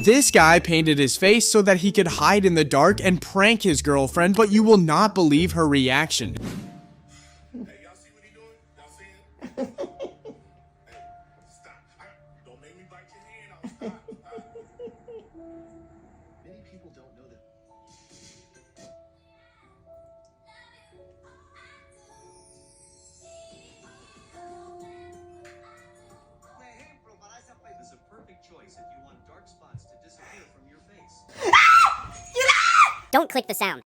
This guy painted his face so that he could hide in the dark and prank his girlfriend, but you will not believe her reaction. Hey, y'all see what he doing? Y'all see him? Hey, stop. Don't make me bite your hand off. Stop. Many people don't know that. Is a perfect choice if you want dark spots to disappear from your face. Don't click the sound.